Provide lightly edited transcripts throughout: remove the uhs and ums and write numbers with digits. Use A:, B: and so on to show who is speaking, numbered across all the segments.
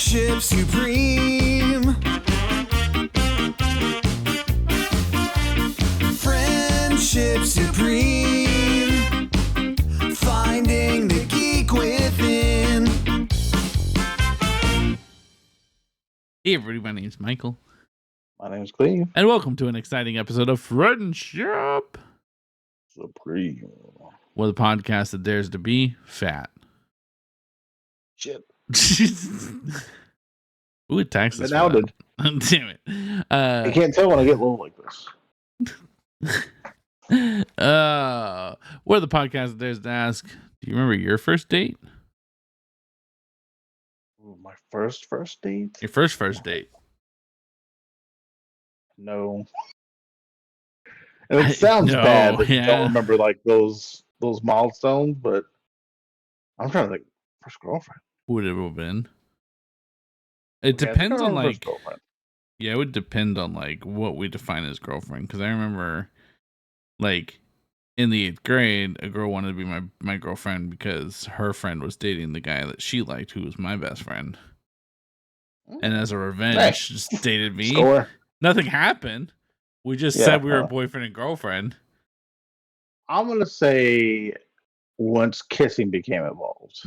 A: Friendship supreme. Friendship supreme. Finding the geek within.
B: Hey everybody, my name's Michael.
C: My name's Cleve.
B: And welcome to an exciting episode of Friendship
C: Supreme.
B: with a podcast that dares to be fat.
C: Shit.
B: Who attacks us?
C: Now did.
B: Damn it.
C: I can't tell when I get low like this.
B: We're the podcast that dares to ask, do you remember your first date?
C: Ooh, my first date?
B: Your first date?
C: No. And it sounds bad that you don't remember like those milestones, but I'm trying to think. First girlfriend.
B: Who would it have been? It depends on like, yeah, it would depend on like what we define as girlfriend. Because I remember, like, in the 8th grade, a girl wanted to be my girlfriend because her friend was dating the guy that she liked, who was my best friend. And as a revenge, just dated me.
C: Score.
B: Nothing happened. We just said we were boyfriend and girlfriend. I'm
C: gonna say once kissing became involved.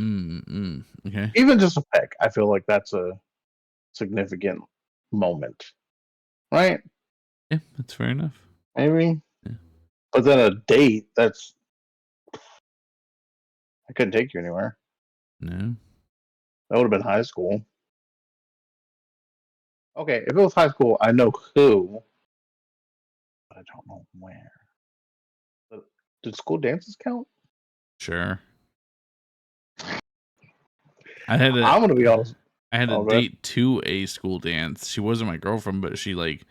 B: Okay.
C: Even just a peck, I feel like that's a significant moment, right?
B: Yeah, that's fair enough.
C: Maybe.
B: Yeah.
C: But then a date, I couldn't take you anywhere.
B: No.
C: That would have been high school. Okay, if it was high school, I know who, but I don't know where. But did school dances count?
B: Sure. I'm
C: gonna be honest.
B: I had a date to a school dance. She wasn't my girlfriend, but she like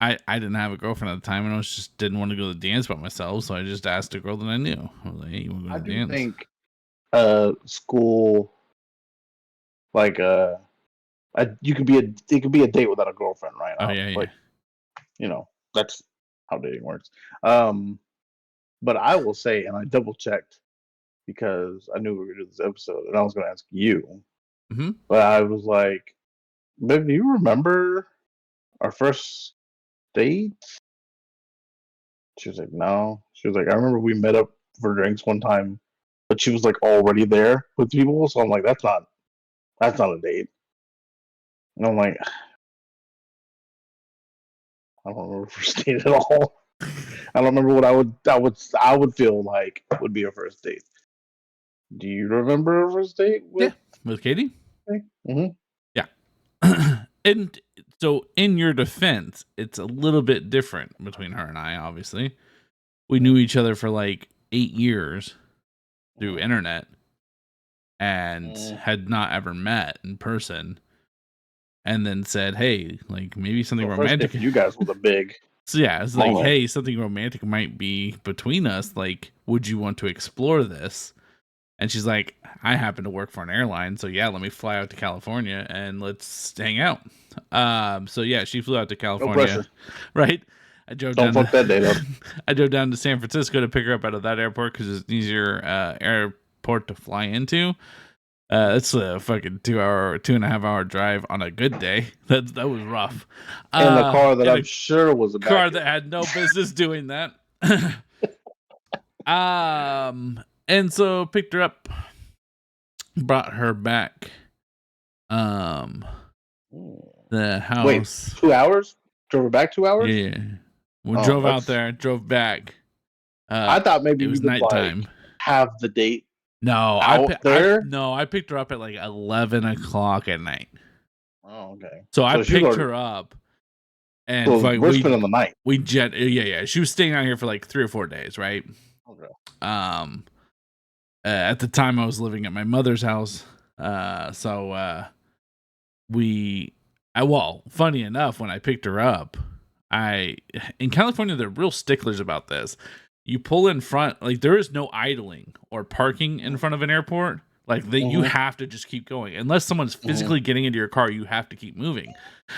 B: I didn't have a girlfriend at the time, and I just didn't want to go to the dance by myself, so I just asked a girl that I knew. I was like, "Hey, you want to go to the dance?"
C: I think school like it could be a date without a girlfriend, right?
B: Oh yeah,
C: like, you know, that's how dating works. But I will say, and I double checked because I knew we were going to do this episode, and I was going to ask you.
B: Mm-hmm.
C: But I was like, "Babe, do you remember our first date?" She was like, "No." She was like, "I remember we met up for drinks one time, but she was like already there with people." So I'm like, "That's not a date." And I'm like, I don't remember first date at all. I don't remember what I would feel like would be a first date. Do you remember a first date with
B: Katie?
C: Mm-hmm.
B: Yeah. And so in your defense, it's a little bit different between her and I, obviously. We knew each other for like 8 years through internet and had not ever met in person. And then said, hey, like maybe something romantic.
C: You guys was a big.
B: So yeah, it's like, hey, something romantic might be between us. Like, would you want to explore this? And she's like, I happen to work for an airline, so yeah, let me fly out to California and let's hang out. So yeah, she flew out to California.
C: No pressure.
B: Right? I drove
C: Don't fuck that date up.
B: I drove down to San Francisco to pick her up out of that airport because it's an easier airport to fly into. It's a fucking 2.5 hour drive on a good day. That was rough.
C: In a car that I'm sure was a
B: car that had no business doing that. And so picked her up, brought her back. The house.
C: Wait, 2 hours? Drove her back 2 hours?
B: Yeah. We drove out there, drove back.
C: I thought maybe
B: it was nighttime.
C: Like, have the date.
B: No, I picked her up at like 11 o'clock at night.
C: Oh, okay.
B: So I picked her up, and
C: so we're spending the night.
B: We yeah. She was staying out here for like 3 or 4 days, right?
C: Okay.
B: At the time I was living at my mother's house, funny enough, when I picked her up, in California they're real sticklers about this. You pull in front, like there is no idling or parking in front of an airport. Like you have to just keep going. Unless someone's physically getting into your car, you have to keep moving.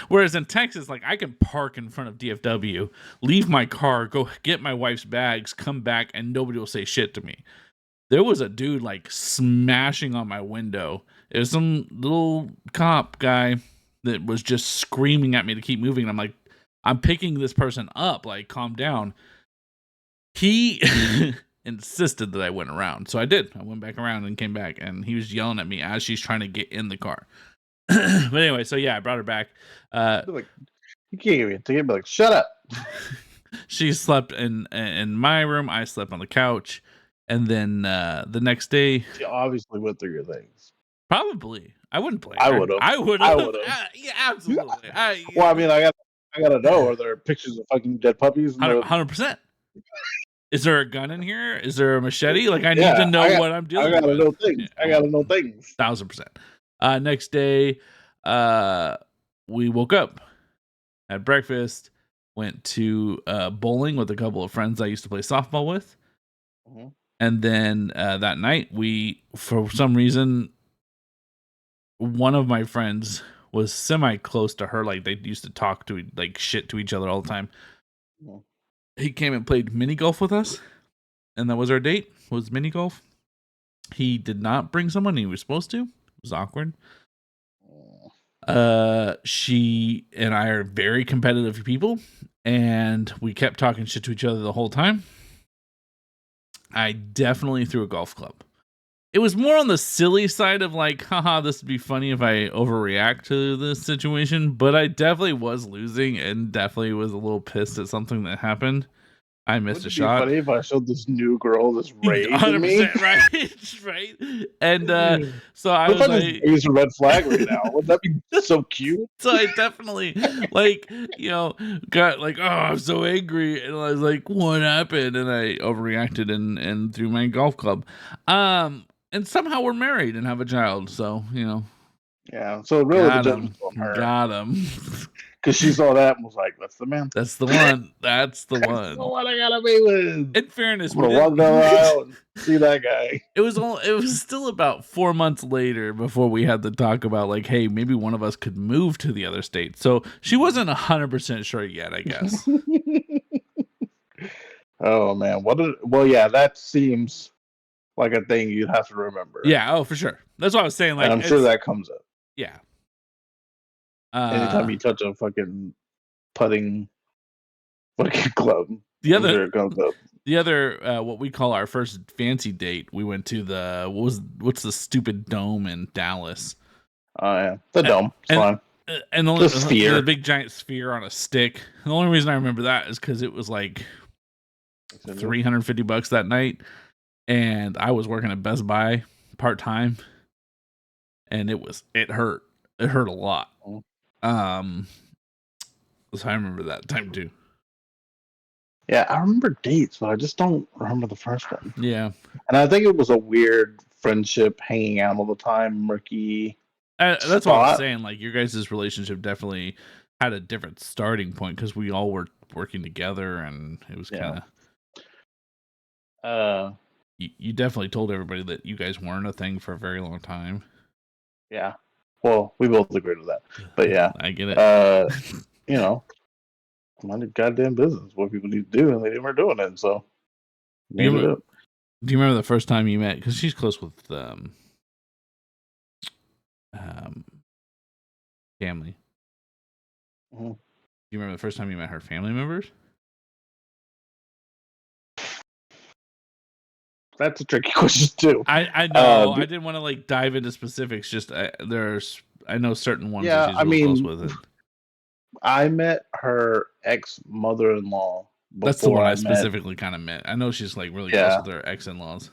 B: Whereas in Texas, like I can park in front of DFW, leave my car, go get my wife's bags, come back, and nobody will say shit to me. there was a dude like smashing on my window. It was some little cop guy that was just screaming at me to keep moving. And I'm like, I'm picking this person up, like, calm down. He insisted that I went around. So I did. I went back around and came back, and he was yelling at me as she's trying to get in the car. But anyway, so yeah, I brought her back.
C: Like, you can't give me a ticket, but like, shut up.
B: She slept in my room. I slept on the couch. And then the next day,
C: She obviously went through your things.
B: probably I wouldn't blame
C: I
B: her.
C: would have.
B: I would
C: I
B: have.
C: would have.
B: Yeah, absolutely.
C: Well, I mean, I gotta know. Are there pictures of fucking dead puppies?
B: 100%. Is there a gun in here? Is there a machete? Like, I need
C: Yeah,
B: to know what I'm dealing with.
C: I gotta know things.
B: Yeah.
C: I gotta know things.
B: 1000%. Next day, we woke up, had breakfast, went to bowling with a couple of friends I used to play softball with.
C: Mhm.
B: And then that night, we, for some reason, one of my friends was semi close to her. Like, they used to talk to like shit to each other all the time.
C: Mhm.
B: He came and played mini golf with us, and that was our date. Was mini golf. He did not bring someone he was supposed to. It was awkward. She and I are very competitive people, and we kept talking shit to each other the whole time. I definitely threw a golf club. It was more on the silly side of like, haha, this would be funny if I overreact to this situation, but I definitely was losing and definitely was a little pissed at something that happened. I missed a shot.
C: Funny if I showed this new girl this rage in me.
B: 100% right, right. And so I was like,
C: "Raise a red flag right now." Wouldn't that be so cute?
B: So I definitely like, got like, oh, I'm so angry, and I was like, what happened? And I overreacted and threw my golf club. And somehow we're married and have a child. So
C: Yeah. So really, the
B: got
C: judgment's
B: him,
C: on her
B: got him.
C: because she saw that and was like, "That's the man.
B: That's the one. That's the
C: That's
B: one.
C: the one I gotta be with."
B: In fairness,
C: I'm gonna walk down the aisle and see that guy.
B: It was still about 4 months later before we had to talk about like, hey, maybe one of us could move to the other state. So she wasn't 100% sure yet, I guess.
C: Oh man, well, yeah, that seems like a thing you'd have to remember.
B: Yeah, oh for sure. That's what I was saying. Like,
C: and I'm sure that comes up.
B: Yeah.
C: Anytime you touch a fucking putting fucking club,
B: the
C: I'm sure it comes up.
B: The other, what we call our first fancy date, we went to what's the stupid dome in Dallas?
C: Oh yeah, the dome. It's fine.
B: And
C: the sphere,
B: the big giant sphere on a stick. The only reason I remember that is because it was like $350 that night, and I was working at Best Buy part time, and it hurt. It hurt a lot. So I remember that time too.
C: Yeah, I remember dates, but I just don't remember the first one.
B: Yeah,
C: and I think it was a weird friendship, hanging out all the time, murky.
B: That's what I was saying. Like, your guys' relationship definitely had a different starting point because we all were working together, and it was kind
C: of.
B: You definitely told everybody that you guys weren't a thing for a very long time.
C: Yeah. Well, we both agreed with that, but yeah,
B: I get it.
C: Mind the goddamn business. What people need to do, and they weren't doing it. So,
B: do you remember the first time you met? Because she's close with family.
C: Mm-hmm.
B: Do you remember the first time you met her family members?
C: That's a tricky question too.
B: I know. I didn't want to like dive into specifics. Just I know certain ones that she's real close with.
C: I met her ex-mother-in-law.
B: That's the one I specifically kind of met. I know she's like really close with her ex-in-laws.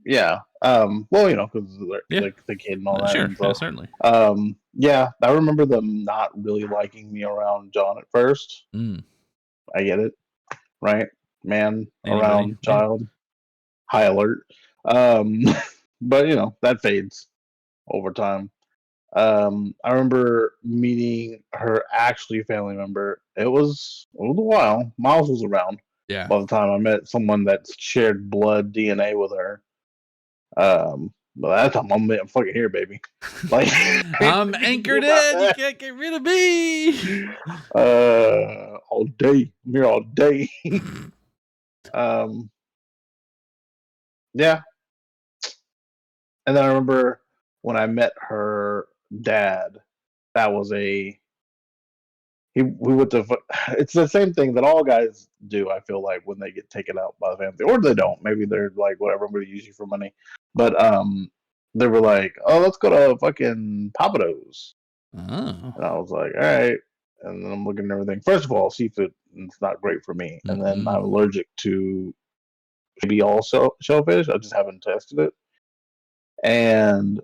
C: Yeah. Well, because like the kid and all that.
B: Sure.
C: And so,
B: yeah, certainly.
C: Yeah, I remember them not really liking me around John at first. I get it, right? Man around child, high alert. But that fades over time. I remember meeting her actually family member. It was a while. Miles was around.
B: Yeah.
C: By the time I met someone that shared blood DNA with her. But that time I'm fucking here, baby. Like
B: I'm anchored in. You can't get rid of me.
C: All day. I'm here all day. Yeah. And then I remember when I met her dad, that was we went to. It's the same thing that all guys do. I feel like when they get taken out by the family, or they don't. Maybe they're like, whatever, I'm going to use you for money. But they were like, oh, let's go to fucking Papados.
B: Oh.
C: And I was like, all right. And then I'm looking at everything. First of all, seafood is not great for me. And then I'm allergic to maybe also shellfish. I just haven't tested it. And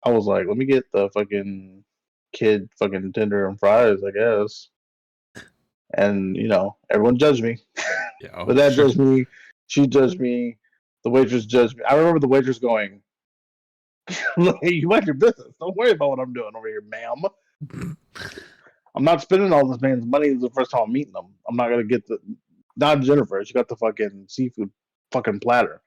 C: I was like, let me get the fucking kid fucking tender and fries, I guess. And, everyone judged me.
B: Yeah,
C: But Dad judged me. She judged me. The waitress judged me. I remember the waitress going, you mind your business. Don't worry about what I'm doing over here, ma'am. I'm not spending all this man's money the first time I'm meeting them. I'm not going to get not Jennifer. She got the fucking seafood fucking platter.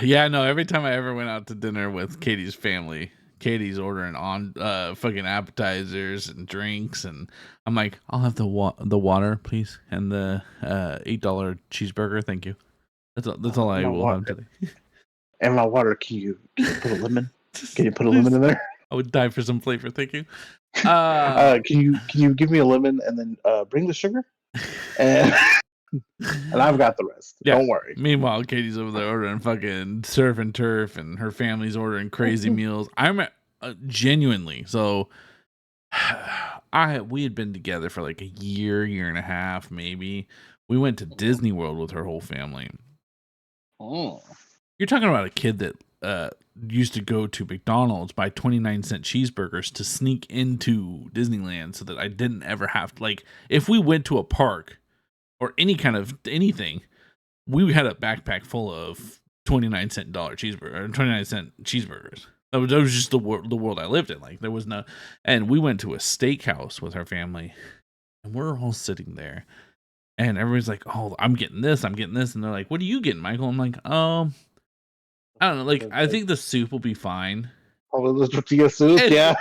B: Yeah, no, every time I ever went out to dinner with Katie's family, Katie's ordering on fucking appetizers and drinks, and I'm like, I'll have the water, please, and the $8 cheeseburger, thank you. That's all I will have today.
C: And my water, can you put a lemon? Can you put a lemon in there?
B: I would die for some flavor, thank you.
C: Can you give me a lemon and then bring the sugar? And I've got the rest. Yeah. Don't worry.
B: Meanwhile, Katie's over there ordering fucking surf and turf, and her family's ordering crazy meals. I'm genuinely so. We had been together for like a year and a half, maybe. We went to Disney World with her whole family.
C: Oh,
B: you're talking about a kid that used to go to McDonald's, buy 29-cent cheeseburgers to sneak into Disneyland, so that I didn't ever have to, like, if we went to a park or any kind of anything, we had a backpack full of 29-cent cheeseburger or 29-cent cheeseburgers. That was just the world I lived in. Like, there was no, and we went to a steakhouse with our family, and we're all sitting there, and everybody's like, "Oh, I'm getting this," and they're like, "What are you getting, Michael?" I'm like, I don't know. Like, I think the soup will be fine.
C: Oh, the tortilla soup, yeah.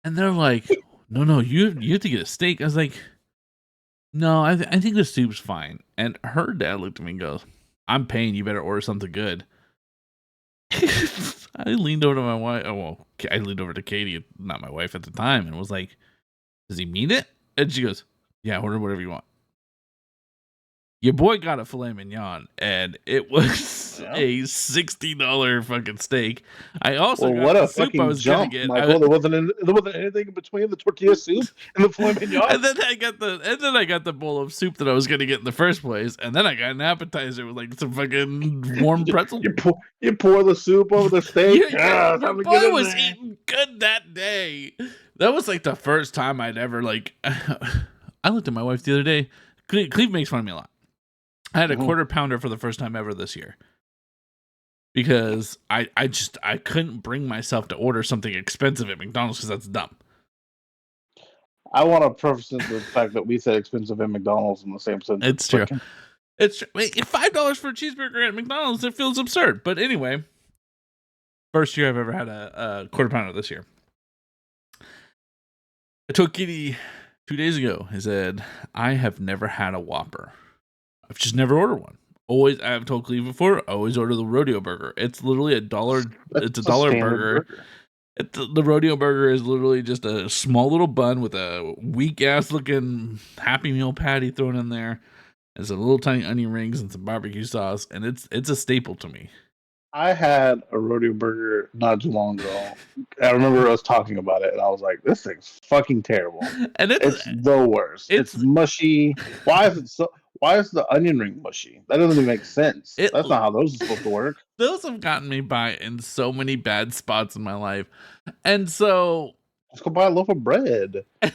B: And they're like, "No, you have to get a steak." I was like, "No, I think the soup's fine." And her dad looked at me and goes, "I'm paying. You better order something good." I leaned over to my wife. Oh, well, I leaned over to Katie, not my wife at the time, and was like, "Does he mean it?" And she goes, "Yeah, order whatever you want." Your boy got a filet mignon, and it was a $60 fucking steak. I also got the soup I was gonna get.
C: Michael, there wasn't anything in between the tortilla soup and the filet mignon.
B: And then I got the bowl of soup that I was gonna get in the first place, and then I got an appetizer with like some fucking warm pretzel.
C: You pour the soup over the steak.
B: Your boy was eating good that day. That was like the first time I'd ever like. I looked at my wife the other day. Cleve makes fun of me a lot. I had a quarter pounder for the first time ever this year, because I couldn't bring myself to order something expensive at McDonald's, because that's dumb.
C: I want to preface the fact that we said expensive at McDonald's in the same sense.
B: It's true. It's $5 for a cheeseburger at McDonald's. It feels absurd. But anyway, first year I've ever had a quarter pounder this year. I told Kitty 2 days ago. I said, I have never had a Whopper. I've just never ordered one. Always, I've told Cleve before, always order the rodeo burger. It's literally $1. It's $1 burger. The rodeo burger is literally just a small little bun with a weak ass looking Happy Meal patty thrown in there, and some little tiny onion rings and some barbecue sauce, and it's a staple to me.
C: I had a rodeo burger not too long ago. I remember us talking about it, and I was like, "This thing's fucking terrible."
B: And
C: it's the worst. It's mushy. Why is it so? Why is the onion ring mushy? That doesn't even make sense. That's not how those are supposed to work.
B: Those have gotten me by in so many bad spots in my life. And so...
C: Let's go buy a loaf of bread.
B: And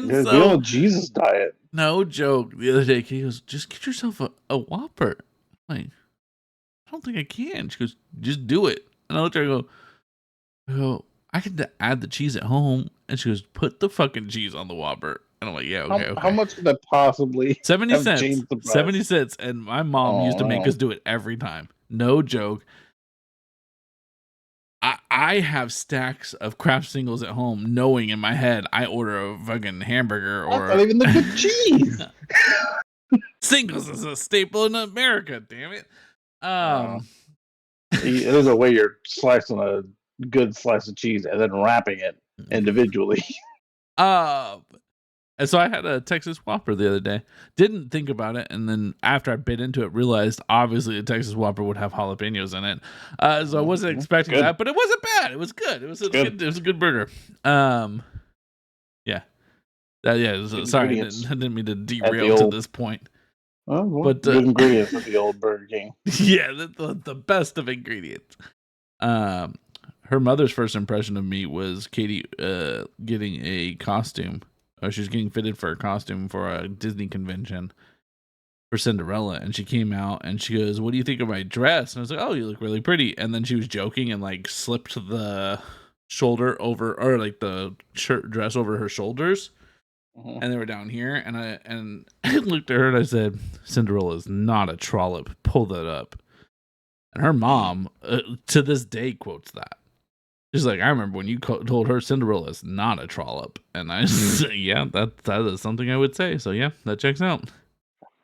C: the old Jesus diet.
B: No joke. The other day, he goes, just get yourself a Whopper. I'm like, I don't think I can. She goes, just do it. And I looked at her and I go, I can add the cheese at home. And she goes, put the fucking cheese on the Whopper. And I'm like, yeah, okay.
C: How much would that possibly
B: 70 cents. 70 cents. And my mom used to make us do it every time. No joke. I have stacks of Kraft singles at home, knowing in my head I order a fucking hamburger or
C: not even the good cheese.
B: Singles is a staple in America. Damn it.
C: There's a way you're slicing a good slice of cheese and then wrapping it individually.
B: And so I had a Texas Whopper the other day. Didn't think about it, and then after I bit into it, realized obviously a Texas Whopper would have jalapenos in it. So I wasn't expecting that, but it wasn't bad. It was good. It was a good burger. Yeah. Sorry, I didn't mean to derail to this point.
C: But good ingredients at the old Burger King.
B: Yeah, the best of ingredients. Her mother's first impression of me was Katie getting a costume. She was getting fitted for a costume for a Disney convention for Cinderella, and she came out and she goes, "What do you think of my dress?" And I was like, "Oh, you look really pretty." And then she was joking and like slipped the shoulder over, or like the shirt dress over her shoulders, and they were down here. And I looked at her and I said, "Cinderella is not a trollop. Pull that up." And her mom, to this day, quotes that. She's like, "I remember when you told her Cinderella is not a trollop." And I said, "Yeah, that is something I would say." So yeah, that checks out.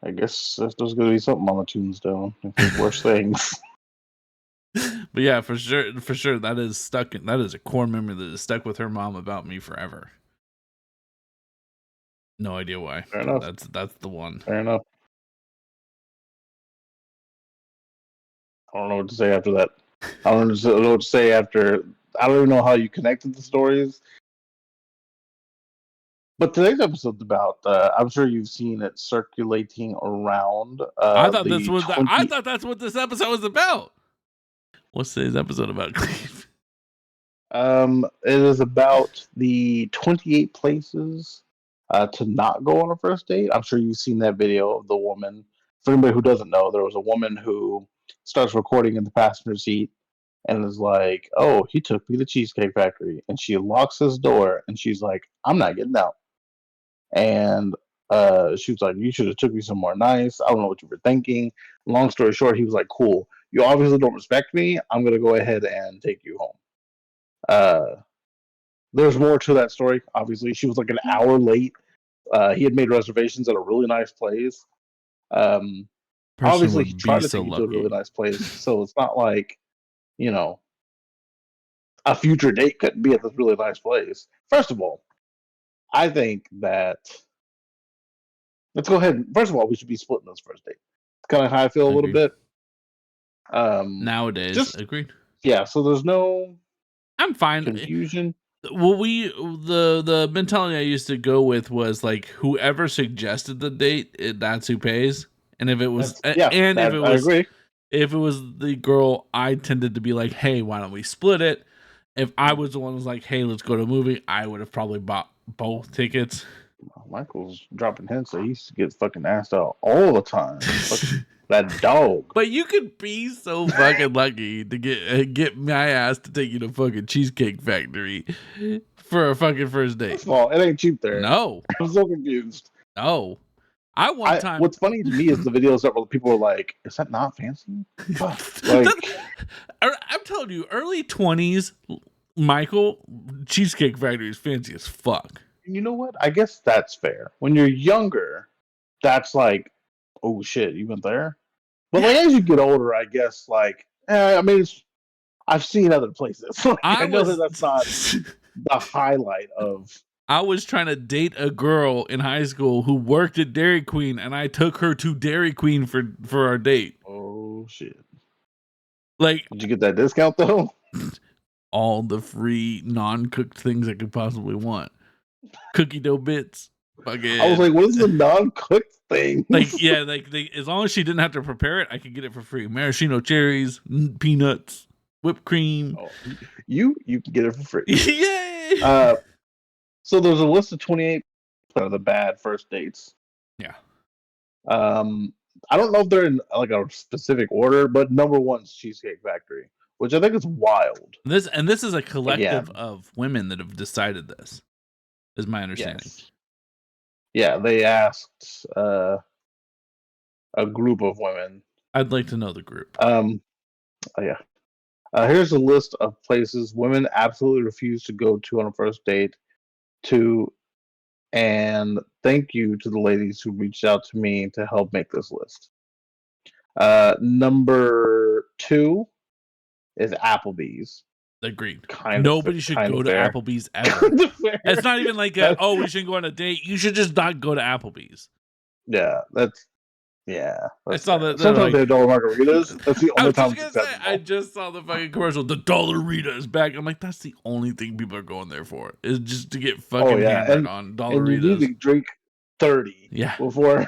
C: I guess there's going to be something on the tombstone. Worse things.
B: But yeah, for sure, that is stuck. That is a core memory that is stuck with her mom about me forever. No idea why.
C: Fair enough.
B: That's the one.
C: Fair enough. I don't know what to say after that. I don't know what to say after. I don't even know how you connected the stories. But today's episode's about. I'm sure you've seen it circulating around.
B: I thought that's what this episode was about. What's today's episode about, Cleve?
C: It is about the 28 places to not go on a first date. I'm sure you've seen that video of the woman. For anybody who doesn't know, there was a woman who starts recording in the passenger seat and is like, "Oh, he took me to Cheesecake Factory," and she locks his door and she's like, "I'm not getting out." And she was like, "You should have took me somewhere nice. I don't know what you were thinking." Long story short, he was like, "Cool. You obviously don't respect me. I'm gonna go ahead and take you home." There's more to that story. Obviously, she was like an hour late. He had made reservations at a really nice place. Obviously, he tried to take you to a really nice place, so it's not like, a future date couldn't be at this really nice place. First of all, I think that let's go ahead. First of all, we should be splitting this first date. It's kind of how I feel a little bit.
B: Nowadays, agreed.
C: Yeah, so there's no.
B: I'm fine.
C: Confusion.
B: Well, the mentality I used to go with was like whoever suggested the date, that's who pays. And if it was, I agree. If it was the girl, I tended to be like, "Hey, why don't we split it?" If I was the one who was like, "Hey, let's go to a movie," I would have probably bought both tickets.
C: Michael's dropping hints that he used to get fucking asked out all the time. That dog.
B: But you could be so fucking lucky to get my ass to take you to fucking Cheesecake Factory for a fucking first date.
C: First of all, it ain't cheap there.
B: No.
C: I'm so confused.
B: No.
C: What's funny to me is the videos that people were like, "Is that not fancy?"
B: I'm telling you, early 20s, Michael, Cheesecake Factory is fancy as fuck.
C: You know what? I guess that's fair. When you're younger, that's like, "Oh shit, you went there?" But like as you get older, I guess I've seen other places. I know that's not the highlight of.
B: I was trying to date a girl in high school who worked at Dairy Queen, and I took her to Dairy Queen for our date.
C: Oh shit!
B: Like,
C: did you get that discount though?
B: All the free non-cooked things I could possibly want. Cookie dough bits. Fucking.
C: I was like, what is the non-cooked thing?
B: As long as she didn't have to prepare it, I could get it for free. Maraschino cherries, peanuts, whipped cream.
C: Oh, you can get it for free.
B: Yay!
C: So there's a list of 28 of the bad first dates.
B: Yeah.
C: I don't know if they're in like a specific order, but number one's Cheesecake Factory, which I think is wild.
B: This is a collective of women that have decided this, is my understanding.
C: Yes. Yeah, they asked a group of women.
B: I'd like to know the group.
C: Here's a list of places women absolutely refuse to go to on a first date. To And thank you to the ladies who reached out to me to help make this list. Number 2 is Applebee's.
B: Agreed.
C: Kind
B: Nobody
C: of,
B: should
C: kind
B: go
C: of
B: to
C: fair.
B: Applebee's ever. It's not even like we shouldn't go on a date. You should just not go to Applebee's.
C: Yeah, that's fair.
B: Sometimes
C: they have dollar margaritas. That's the only time it's acceptable.
B: I just saw the fucking commercial. The Dollarita is back. I'm like, that's the only thing people are going there for. Is just to get fucking hammered on Dollaritas.
C: And you need to drink 30
B: Yeah.
C: before.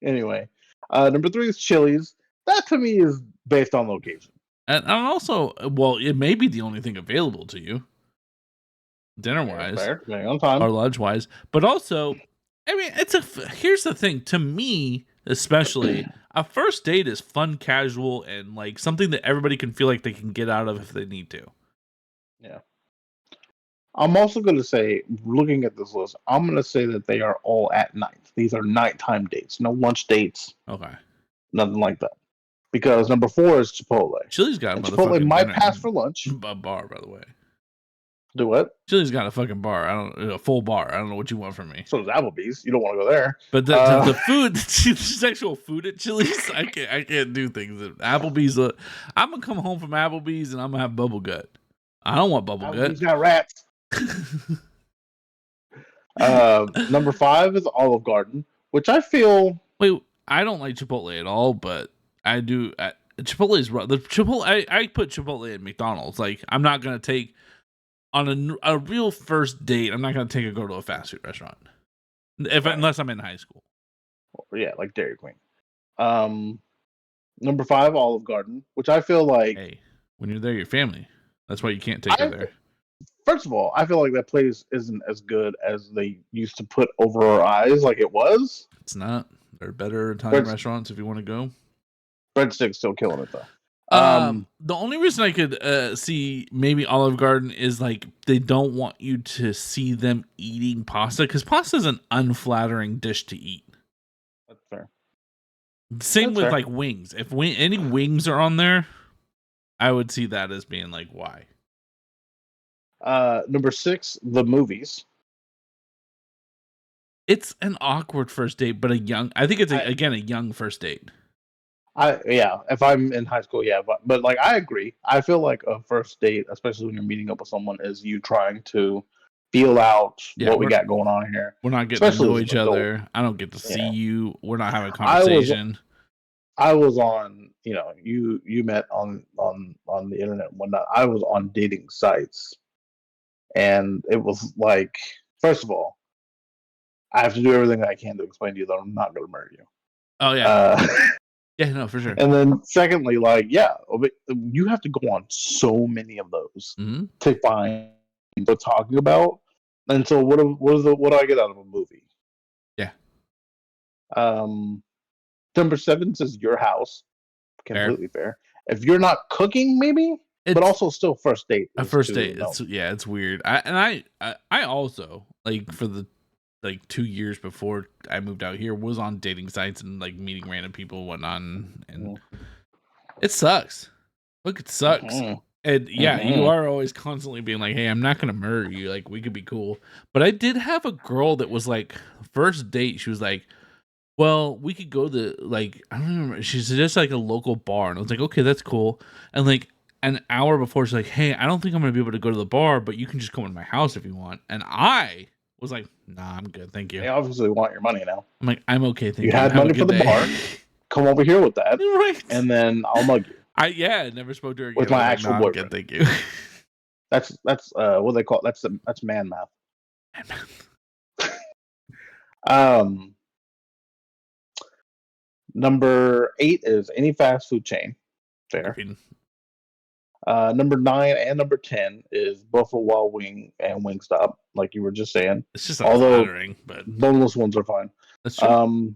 C: Anyway, number 3 is Chili's. That to me is based on location.
B: And also, well, it may be the only thing available to you, dinner-wise,
C: on time,
B: or lunch-wise. But also, I mean, here's the thing. To me, especially, a first date is fun, casual, and like something that everybody can feel like they can get out of if they need to.
C: Yeah. I'm also going to say, looking at this list, I'm going to say that they are all at night. These are nighttime dates, no lunch dates.
B: Okay.
C: Nothing like that. Because number 4 is Chipotle.
B: Chili's got a
C: Chipotle might pass for lunch.
B: A bar, by the way.
C: Do what?
B: Chili's got a fucking bar. A full bar. I don't know what you want from me.
C: So does Applebee's. You don't want to go there.
B: But the food, the actual food at Chili's, I can't do things. Applebee's, I'm gonna come home from Applebee's and I'm gonna have bubble gut. I don't want bubble gut.
C: He's got rats. Number 5 is Olive Garden, which I feel.
B: Wait, I don't like Chipotle at all, but I do. Chipotle is the Chipotle. I put Chipotle at McDonald's. Like, I'm not gonna take on a real first date. I'm not gonna take a girl to a fast food restaurant unless I'm in high school.
C: Yeah, like Dairy Queen. Number 5, Olive Garden, which I feel like.
B: Hey, when you're there, your family. That's why you can't take her there.
C: First of all, I feel like that place isn't as good as they used to put over our eyes like it was.
B: It's not. There are better Italian restaurants if you want to go.
C: Breadstick's still killing it though.
B: The only reason I could see maybe Olive Garden is like they don't want you to see them eating pasta because pasta is an unflattering dish to eat.
C: That's fair.
B: Same with like wings. If any wings are on there, I would see that as being like why.
C: Number 6, the movies.
B: It's an awkward first date, but I think it's a young first date.
C: If I'm in high school, yeah, but like I agree. I feel like a first date, especially when you're meeting up with someone, is you trying to feel out what we got going on here.
B: We're not getting to know each other. I don't get to see you. We're not having a conversation.
C: I was on, you met on the internet and whatnot. I was on dating sites, and it was like, first of all, I have to do everything I can to explain to you that I'm not going to marry you.
B: Oh yeah. Yeah, no, for sure.
C: And then secondly, like, yeah, you have to go on so many of those to find what we're talking about. And so what do I get out of a movie?
B: Yeah.
C: Number 7 says your house. Completely fair. If you're not cooking, maybe, but also still first date.
B: A first date. It's weird. I also like for the 2 years before I moved out here was on dating sites and like meeting random people and whatnot, and it sucks. Look, it sucks. And yeah, you are always constantly being like, hey, I'm not gonna murder you, like we could be cool. But I did have a girl that was like, first date, she was like, well, we could go to like, I don't remember, she suggested like a local bar, and I was like, okay, that's cool. And like an hour before, she's like, hey, I don't think I'm gonna be able to go to the bar, but you can just come to my house if you want. And I was like, nah, I'm good, thank you.
C: They obviously want your money now.
B: I'm like, I'm okay, thank you.
C: You had money for the bar. Come over here with that,
B: right?
C: And then I'll mug you.
B: I never spoke to her again.
C: With my actual boyfriend.
B: Thank you.
C: That's what do they call it? That's man math. Number 8 is any fast food chain. Fair. Number 9 and number 10 is Buffalo Wild Wing and Wingstop, like you were just saying.
B: It's just flattering, but
C: boneless ones are fine.
B: That's true.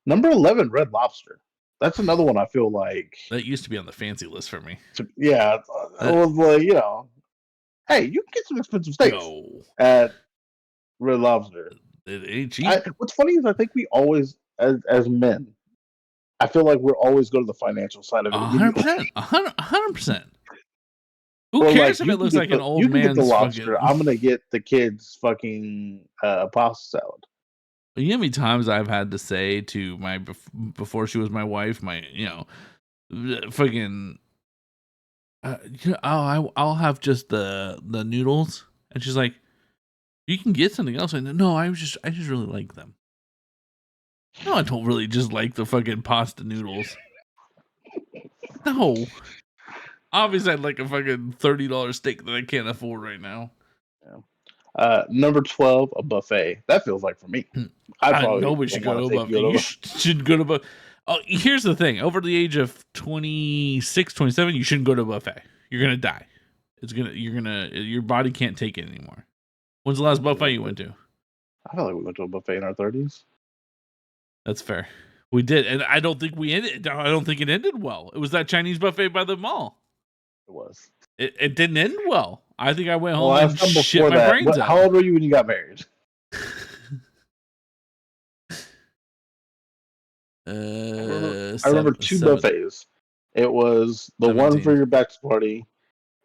C: Number 11, Red Lobster. That's another one I feel like
B: that used to be on the fancy list for me.
C: Yeah, I was like, hey, you can get some expensive steaks at Red Lobster.
B: It ain't cheap.
C: What's funny is I think we always, as men, I feel like we're always go to the financial side of it.
B: 100%. Who
C: Or
B: cares
C: like
B: if it looks like an old
C: you can get the
B: man's
C: lobster.
B: fucking?
C: I'm gonna get the kids fucking pasta salad.
B: You know how many times I've had to say to my before she was my wife, my fucking I'll have just the noodles, and she's like, you can get something else. And no, I just really like them. No, I don't really just like the fucking pasta noodles. No, obviously I'd like a fucking $30 steak that I can't afford right now.
C: Yeah. Number 12, a buffet. That feels like for me. I probably
B: nobody should go to a buffet. You should go to a buffet. Oh, here's the thing: over the age of 26, 27, you shouldn't go to a buffet. You're gonna die. Your body can't take it anymore. When's the last buffet you went to?
C: I feel like we went to a buffet in our 30s.
B: That's fair. We did, and I don't think it ended well. It was that Chinese buffet by the mall.
C: It was.
B: It didn't end well. I think I went home and
C: before
B: shit my brains out.
C: How old were you when you got married? I remember two buffets. It was the 17. One for your bachelor party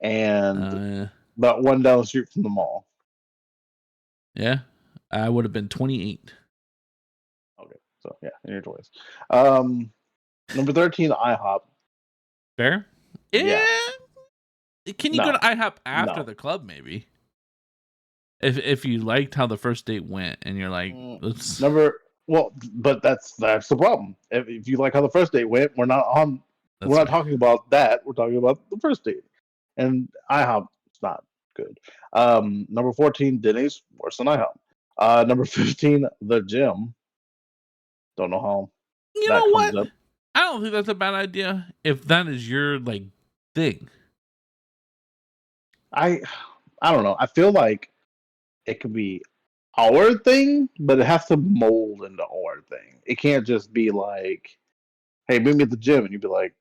C: and about one down the street from the mall.
B: Yeah, I would have been 28.
C: Okay, so yeah, in your 20s. Number 13, IHOP.
B: Fair? Yeah. Can you go to IHOP after the club, maybe? If you liked how the first date went and you're like, let's
C: but that's the problem. If you like how the first date went, we're not talking about that. We're talking about the first date. And IHOP is not good. Number 14, Denny's, worse than IHOP. Number 15, the gym. Don't know how.
B: You know what? Up. I don't think that's a bad idea if that is your like thing.
C: I don't know. I feel like it could be our thing, but it has to mold into our thing. It can't just be like, hey, meet me at the gym, and you'd be like,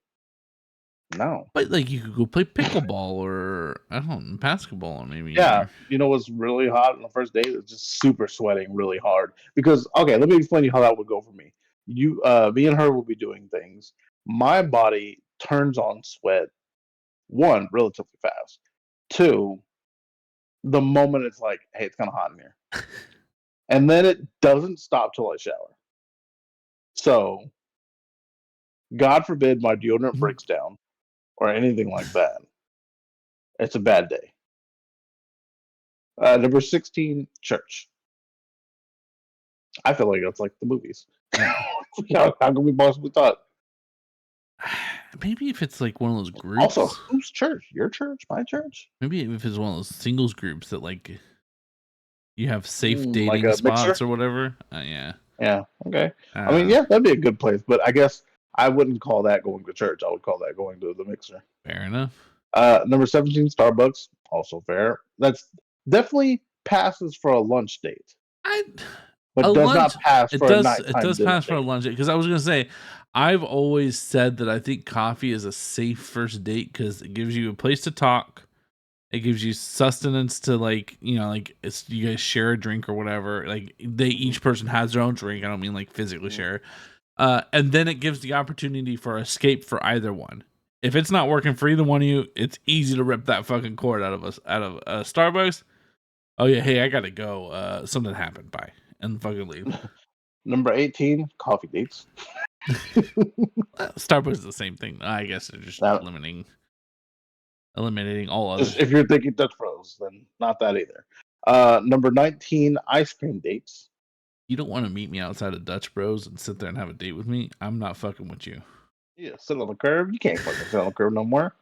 C: no.
B: But like you could go play pickleball or I don't know, basketball maybe.
C: Yeah, you know what's really hot on the first date is just super sweating really hard. Because okay, let me explain to you how that would go for me. Me and her will be doing things. My body turns on sweat. One, relatively fast. Two, the moment it's like, hey, it's kind of hot in here. And then it doesn't stop till I shower. So, God forbid my deodorant breaks down or anything like that. It's a bad day. Number 16, church. I feel like that's like the movies. How can we possibly thought?
B: Maybe if it's like one of those groups.
C: Also, whose church? Your church? My church?
B: Maybe if it's one of those singles groups that like you have safe dating like spots mixer? Or whatever. Yeah.
C: Yeah. Okay. I mean, yeah, that'd be a good place, but I guess I wouldn't call that going to church. I would call that going to the mixer.
B: Fair enough.
C: Number 17, Starbucks. Also fair. That's definitely passes for a lunch date. But does lunch, not pass for a nighttime
B: It does pass for a lunch date. Because I was going to say, I've always said that I think coffee is a safe first date because it gives you a place to talk. It gives you sustenance to like, you guys share a drink or whatever. Like each person has their own drink. I don't mean like physically share. And then it gives the opportunity for escape for either one. If it's not working for either one of you, it's easy to rip that fucking cord out of Starbucks. Oh yeah, hey, I gotta go. Something happened. Bye. And fucking leave.
C: Number 18, coffee dates.
B: Starbucks is the same thing. I guess they're just eliminating all others.
C: If you're thinking Dutch Bros, then not that either. Number 19, ice cream dates.
B: You don't want to meet me outside of Dutch Bros and sit there and have a date with me? I'm not fucking with you.
C: Yeah, sit on the curb. You can't fucking sit on the curb no more.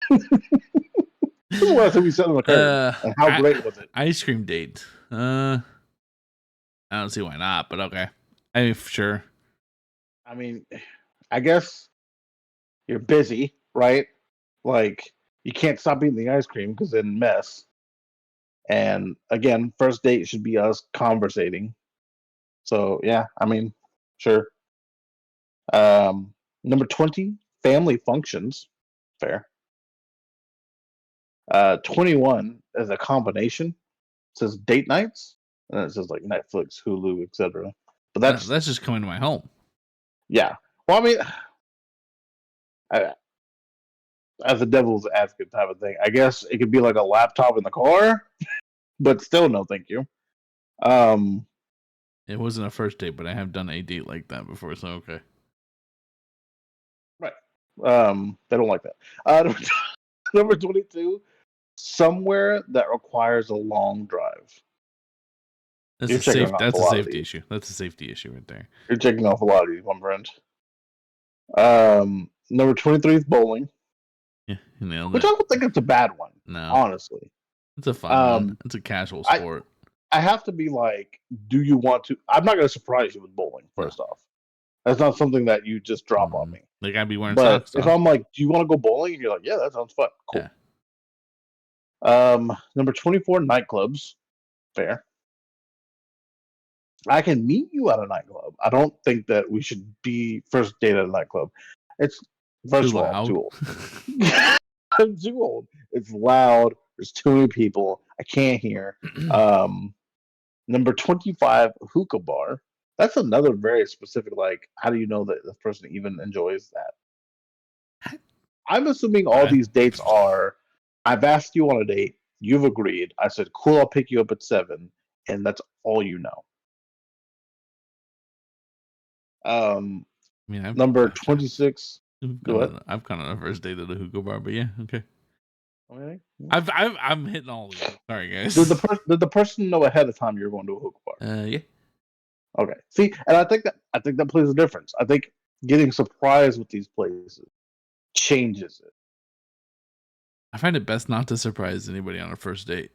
C: When's the last time we sat on the curb? And how great was it?
B: Ice cream date. I don't see why not, but okay. Sure.
C: I mean, I guess you're busy, right? Like, you can't stop eating the ice cream because then mess. And again, first date should be us conversating. So, yeah, I mean, sure. Number 20, family functions. Fair. 21 is a combination. It says date nights. And it says like Netflix, Hulu, etc. But that's
B: just coming to my home.
C: Yeah. Well, I mean, as a devil's advocate type of thing. I guess it could be like a laptop in the car, but still no, thank you.
B: It wasn't a first date, but I have done a date like that before, so okay.
C: Right. They don't like that. Number 22, somewhere that requires a long drive.
B: That's a safety issue. That's a safety issue right there.
C: You're checking off a lot of these, my friend. Number 23 is bowling.
B: Yeah, you nailed
C: which
B: it.
C: I don't think it's a bad one.
B: No,
C: honestly,
B: it's a fun one. It's a casual sport.
C: I have to be like, do you want to? I'm not going to surprise you with bowling. First off, that's not something that you just drop on me.
B: Like I'd be wearing
C: but
B: socks.
C: If I'm like, do you want to go bowling? And you're like, yeah, that sounds fun. Cool. Yeah. Number 24, nightclubs. Fair. I can meet you at a nightclub. I don't think that we should be first date at a nightclub. It's first of all, I'm too old. I'm too old. It's loud. There's too many people. I can't hear. Number 25, hookah bar. That's another very specific, like, how do you know that this person even enjoys that? I'm assuming all these dates are, I've asked you on a date, you've agreed. I said, cool, I'll pick you up at 7, and that's all you know. Number 26.
B: I've gone on a first date at a hookah bar, but yeah, okay. Okay. I'm hitting all of these. Sorry, guys.
C: Did the person know ahead of time you're going to a hookah bar?
B: Yeah.
C: Okay. See, and I think that plays a difference. I think getting surprised with these places changes it.
B: I find it best not to surprise anybody on a first date.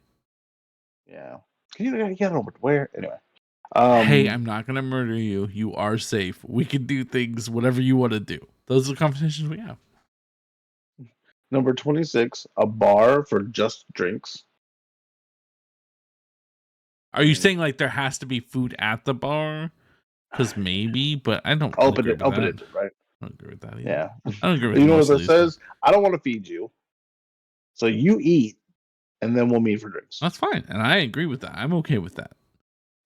C: Yeah. You gotta know where anyway.
B: Hey, I'm not gonna murder you. You are safe. We can do things, whatever you want to do. Those are the conversations we have.
C: Number 26, a bar for just drinks.
B: Are you saying like there has to be food at the bar? Because maybe, but I don't.
C: Open it, right?
B: I don't agree with that either.
C: Yeah.
B: I don't agree with.
C: You know what it says? I don't want to feed you, so you eat, and then we'll meet for drinks.
B: That's fine, and I agree with that. I'm okay with that.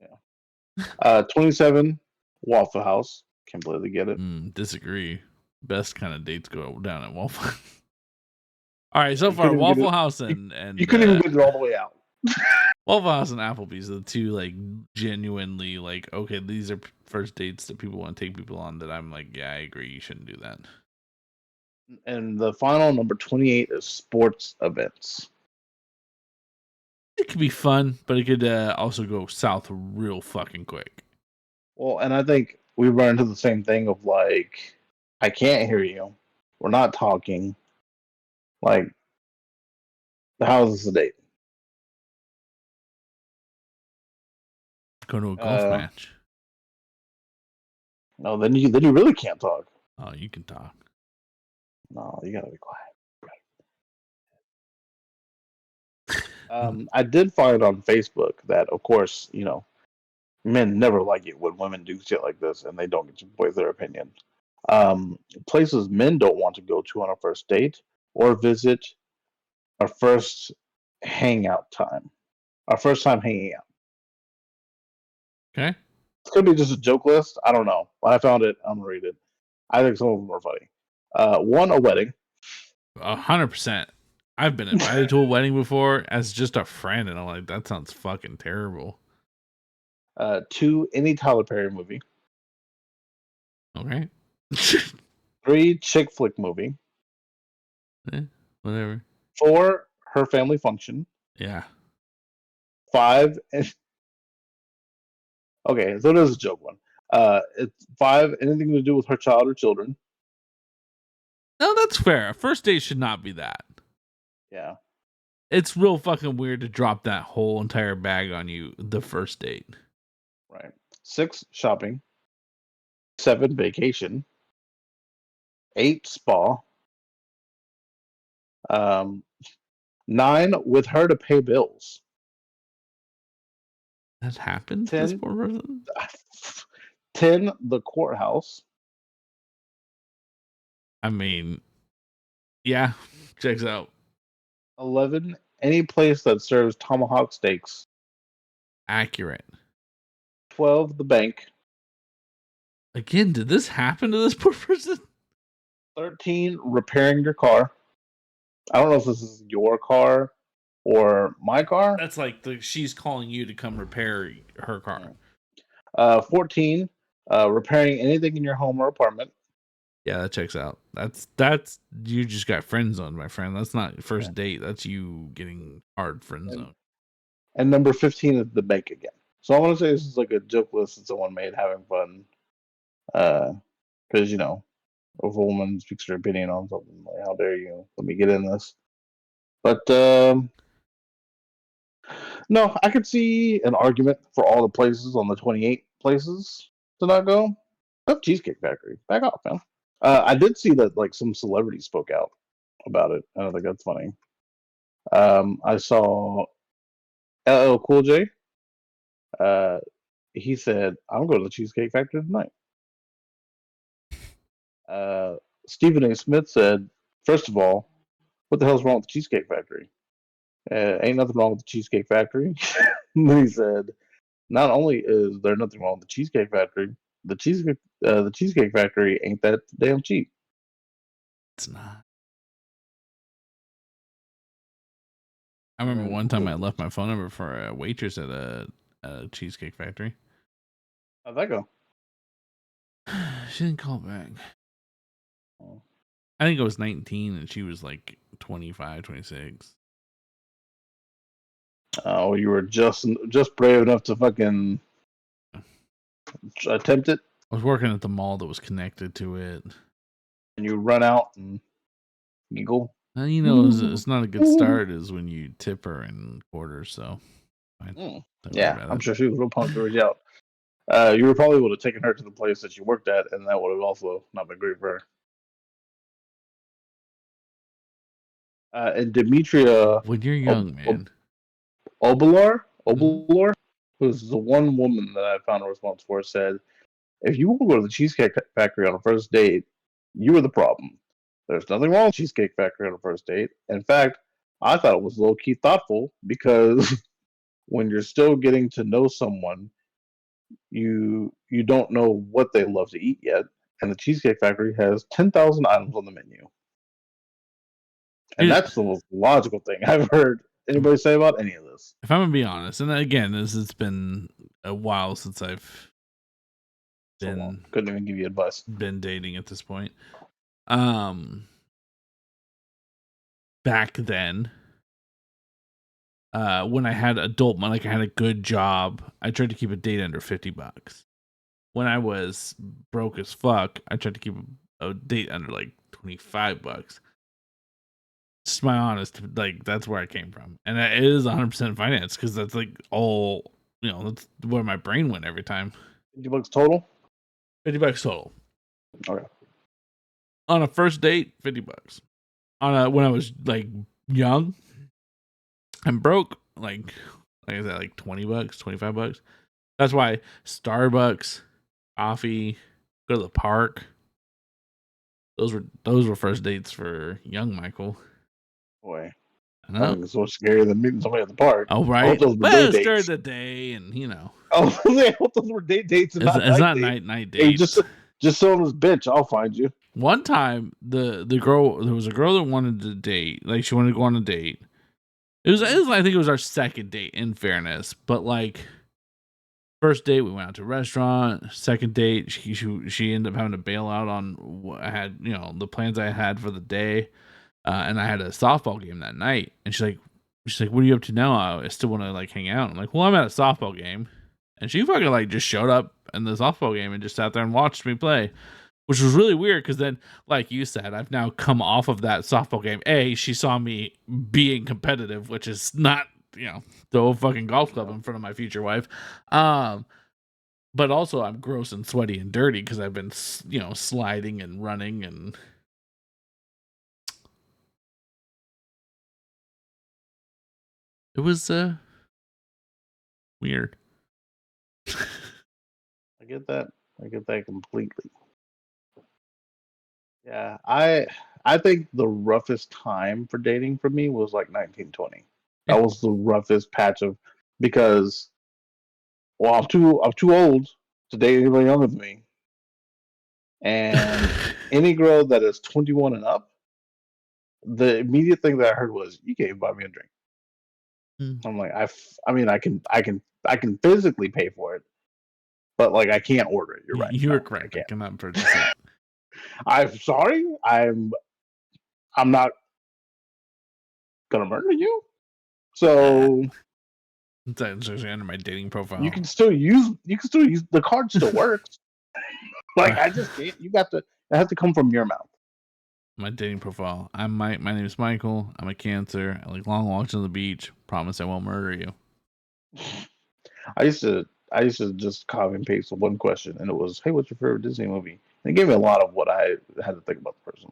C: Yeah. 27, Waffle House. Completely get it.
B: Disagree. Best kind of dates go down at Waffle. All right, so far Waffle House and
C: you couldn't even get it all the way out.
B: Waffle House and Applebee's are the two like genuinely like, okay, these are first dates that people want to take people on that I'm like, yeah, I agree, you shouldn't do that.
C: And the final number 28 is sports events.
B: It could be fun, but it could also go south real fucking quick.
C: Well, and I think we run into the same thing of like, I can't hear you. We're not talking. Like, how is this a date?
B: Go to a golf match.
C: No, then you really can't talk.
B: Oh, you can talk.
C: No, you gotta be quiet. I did find on Facebook that, of course, men never like it when women do shit like this and they don't get to voice their opinion. Places men don't want to go to on a first date or visit our first hangout time. Our first time hanging out.
B: Okay.
C: It's going to be just a joke list. I don't know. When I found it, I'm going to read it. I think some of them are funny. 1, a wedding.
B: 100%. I've been invited to a wedding before as just a friend, and I'm like, that sounds fucking terrible.
C: 2, any Tyler Perry movie.
B: Okay.
C: 3, chick flick movie.
B: Whatever.
C: 4, her family function.
B: Yeah.
C: 5, okay, so it is a joke one. It's 5, anything to do with her child or children.
B: No, that's fair. A first date should not be that.
C: Yeah.
B: It's real fucking weird to drop that whole entire bag on you the first date.
C: Right. 6, shopping. 7, vacation. 8, spa. 9, with her to pay bills.
B: That happened to this poor person?
C: 10, the courthouse.
B: I mean, yeah, checks out.
C: 11, any place that serves tomahawk steaks.
B: Accurate.
C: 12, the bank.
B: Again, did this happen to this poor person?
C: 13, repairing your car. I don't know if this is your car or my car.
B: That's like she's calling you to come repair her car.
C: 14, repairing anything in your home or apartment.
B: Yeah, that checks out. That's you just got friend zoned, my friend. That's not first date. That's you getting hard friend zone.
C: And number 15 is the bank again. So I want to say this is like a joke list that someone made having fun. Because, if a woman speaks her opinion on something, like, how dare you? Let me get in this. But, no, I could see an argument for all the places on the 28 places to not go. Except Cheesecake Factory. Back off, man. I did see that, like, some celebrities spoke out about it. I don't think that's funny. I saw LL Cool J. He said, I'm going to the Cheesecake Factory tonight. Stephen A. Smith said, first of all, what the hell's wrong with the Cheesecake Factory? Ain't nothing wrong with the Cheesecake Factory. He said, not only is there nothing wrong with the Cheesecake Factory, the Cheesecake Factory ain't that damn cheap.
B: It's not. I remember one time I left my phone number for a waitress at a Cheesecake Factory.
C: How'd that go?
B: She didn't call back. I think I was 19 and she was like 25, 26.
C: Oh, you were just brave enough to fucking attempt it?
B: I was working at the mall that was connected to it.
C: And you run out and giggle?
B: It's not a good start is when you tip her in quarters, so.
C: Yeah, I'm sure she was real pumped to reach out. You were probably would have taken her to the place that you worked at, and that would have also not been great for her. And Demetria...
B: When you're young, man.
C: Obelar, who's the one woman that I found a response for, said, if you want to go to the Cheesecake Factory on a first date, you were the problem. There's nothing wrong with Cheesecake Factory on a first date. In fact, I thought it was low-key thoughtful because when you're still getting to know someone, you don't know what they love to eat yet, and the Cheesecake Factory has 10,000 items on the menu. And that's the most logical thing I've heard anybody say about any of this.
B: If I'm gonna be honest, and again, it's been a while since I've been
C: couldn't even give you advice.
B: Been dating at this point. Back then, when I had adult money, like I had a good job, I tried to keep a date under $50. When I was broke as fuck, I tried to keep a date under like $25. Just my honest, like that's where I came from, and it is 100% finance because that's like all that's where my brain went every time.
C: $50 total.
B: $50 total.
C: Okay.
B: On a first date, $50. When I was like young and broke, like I said, like $20, $25. That's why Starbucks, coffee, go to the park. Those were first dates for young Michael.
C: Boy, nothing so scary than meeting somebody at the park.
B: Oh right,
C: those were day dates.
B: During the day, and
C: Oh, I hope those were day dates and not
B: night dates.
C: Hey, just so on this bitch, I'll find you.
B: One time, there was a girl that wanted to date, like she wanted to go on a date. It was I think it was our second date, in fairness, but like first date we went out to a restaurant. Second date, she ended up having to bail out on what I had, the plans I had for the day. And I had a softball game that night, and she's like, "What are you up to now? I still want to like hang out." I'm like, "Well, I'm at a softball game," and she fucking like just showed up in the softball game and just sat there and watched me play, which was really weird because then, like you said, I've now come off of that softball game. She saw me being competitive, which is not throw a fucking golf club in front of my future wife, but also I'm gross and sweaty and dirty because I've been sliding and running and. It was weird.
C: I get that completely. Yeah, I think the roughest time for dating for me was like 1920. That was the roughest patch of because I'm too old to date anybody younger than me. And any girl that is 21 and up, the immediate thing that I heard was, "You can't buy me a drink." I'm like, I mean, I can physically pay for it, but like I can't order it. You're right.
B: You
C: No,
B: were correct. I cannot purchase it.
C: I'm sorry. I'm not gonna murder you. So
B: It's actually under my dating profile.
C: you can still use the card. Still works. Like I just can't. It has to come from your mouth.
B: My dating profile. I'm Mike. My name is Michael. I'm a Cancer. I like long walks on the beach. Promise I won't murder you.
C: I used to just copy and paste one question, and it was, "Hey, what's your favorite Disney movie?" And it gave me a lot of what I had to think about the person.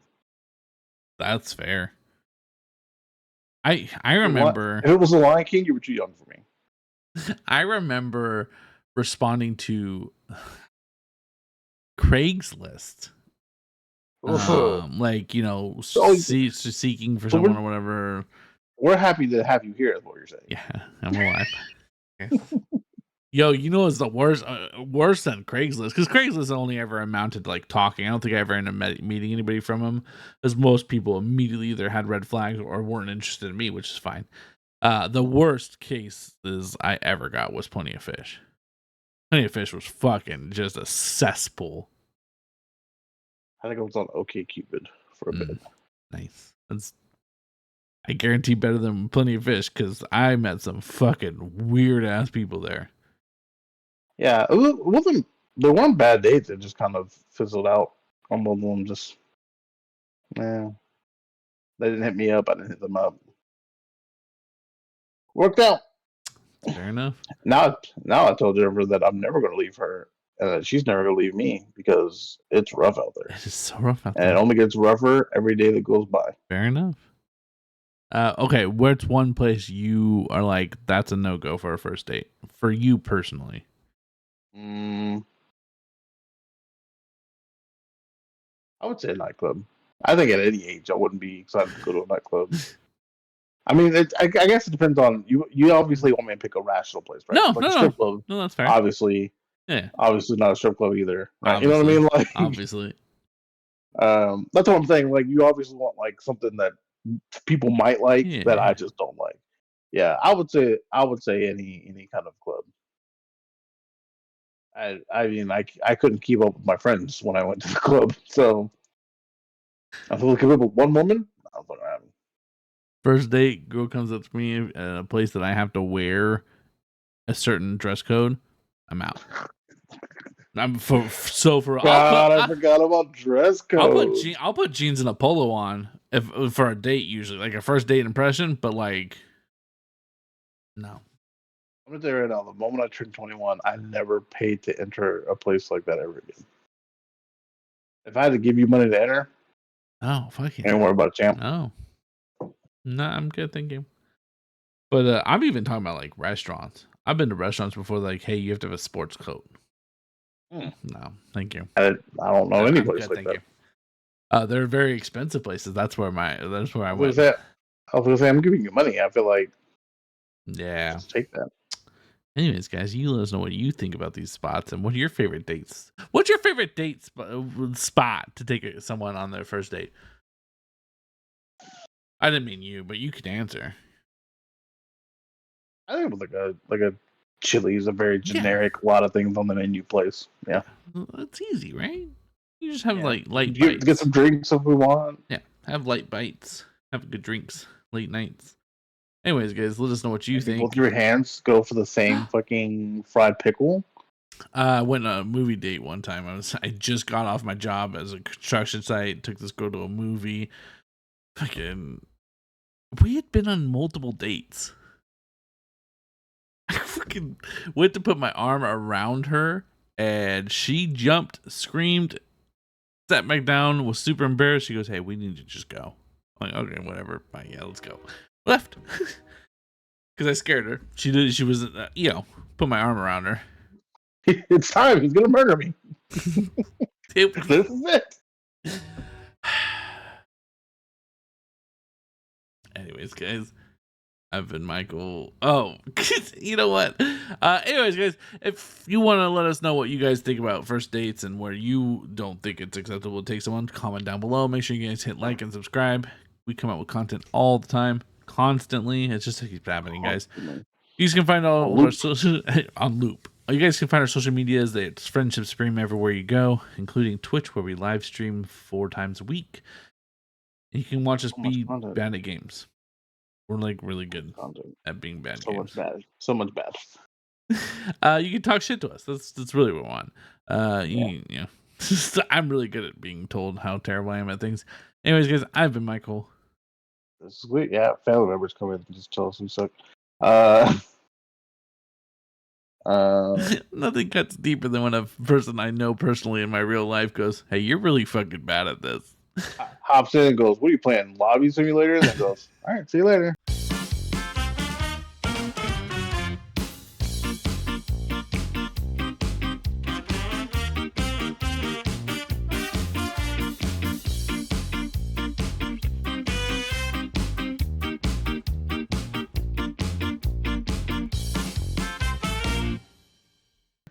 B: That's fair. I remember.
C: If it was The Lion King, you were too young for me.
B: I remember responding to Craigslist. Like, seeking for someone or whatever.
C: We're happy to have you here, is what you're saying.
B: Yeah, I'm alive. Okay. Yo, it's the worst worse than Craigslist, because Craigslist only ever amounted to like talking. I don't think I ever ended up meeting anybody from them, as most people immediately either had red flags or weren't interested in me, which is fine. The worst cases I ever got was Plenty of Fish. Plenty of Fish was fucking just a cesspool.
C: I think I was on OkCupid for a bit.
B: Nice. I guarantee better than Plenty of Fish, because I met some fucking weird ass people there.
C: Yeah, it wasn't. There weren't bad dates. It just kind of fizzled out. On both of them, just they didn't hit me up. I didn't hit them up. Worked out.
B: Fair enough.
C: Now I told Jennifer that I'm never going to leave her, and that she's never going to leave me, because it's rough out there.
B: It is so rough out there,
C: and it only gets rougher every day that goes by.
B: Fair enough. Okay, where's one place you are like, that's a no-go for a first date for you personally?
C: I would say a nightclub. I think at any age I wouldn't be excited to go to a nightclub. I mean, I guess it depends on you. You obviously want me to pick a rational place, right?
B: No,
C: like a strip club.
B: No, that's fair.
C: Obviously, obviously not a strip club either. Right? You know what I mean? Like,
B: obviously.
C: That's what I'm saying. Like, you obviously want like something that people might like that I just don't like. Yeah, I would say any kind of club. I mean, I couldn't keep up with my friends when I went to the club, so I was looking up with one woman. I was like,
B: first date, girl comes up to me at a place that I have to wear a certain dress code. I'm out. I
C: forgot about dress code.
B: I'll put jeans and a polo on for a date, usually like a first date impression, but like, no.
C: I'm gonna tell you right now, the moment I turned 21, I never paid to enter a place like that ever again. If I had to give you money to enter,
B: fuck you.
C: Ain't worry about it, champ.
B: No, I'm good, thank you. But I'm even talking about like restaurants. I've been to restaurants before, like, hey, you have to have a sports coat. No, thank you.
C: I don't know any place like that.
B: They're very expensive places. That's where I went.
C: I was gonna say, I'm giving you money. I feel like,
B: just
C: take that.
B: Anyways, guys, you let us know what you think about these spots and what are your favorite dates. What's your favorite date spot to take someone on their first date? I didn't mean you, but you could answer.
C: I think it was like a Chili's, a very generic, a lot of things on the menu place. Yeah,
B: it's easy, right? You just have like light bites.
C: Get some drinks if we want.
B: Yeah, have light bites, have good drinks, late nights. Anyways, guys, let us know what you think.
C: Both your hands go for the same fucking fried pickle.
B: I went on a movie date one time. I just got off my job as a construction site. Took this girl to a movie. We had been on multiple dates. I fucking went to put my arm around her, and she jumped, screamed, sat back down, was super embarrassed. She goes, "Hey, we need to just go." I'm like, okay, whatever. Fine, yeah, let's go. Left. Because I scared her. She was, put my arm around her.
C: It's time. He's going to murder me. This is it.
B: Anyways, guys, I've been Michael. Oh, you know what? Anyways, guys, if you want to let us know what you guys think about first dates and where you don't think it's acceptable to take someone, comment down below. Make sure you guys hit like and subscribe. We come out with content all the time, constantly. It's just keeps happening, guys. You guys can find all of our social on loop. You guys can find our social medias. It's Friendship Supreme everywhere you go, including Twitch, where we live stream 4 times a week. And you can watch us be bad at games. We're like really good at being bad.
C: So much bad. So much bad.
B: You can talk shit to us. That's really what we want. You know, I'm really good at being told how terrible I am at things. Anyways, guys, I've been Michael.
C: This is weird. Yeah, family members come in and just tell us we suck.
B: Nothing cuts deeper than when a person I know personally in my real life goes, "Hey, you're really fucking bad at this."
C: Hops in and goes, "What are you playing? Lobby Simulator?" And then goes, "All right, see you later."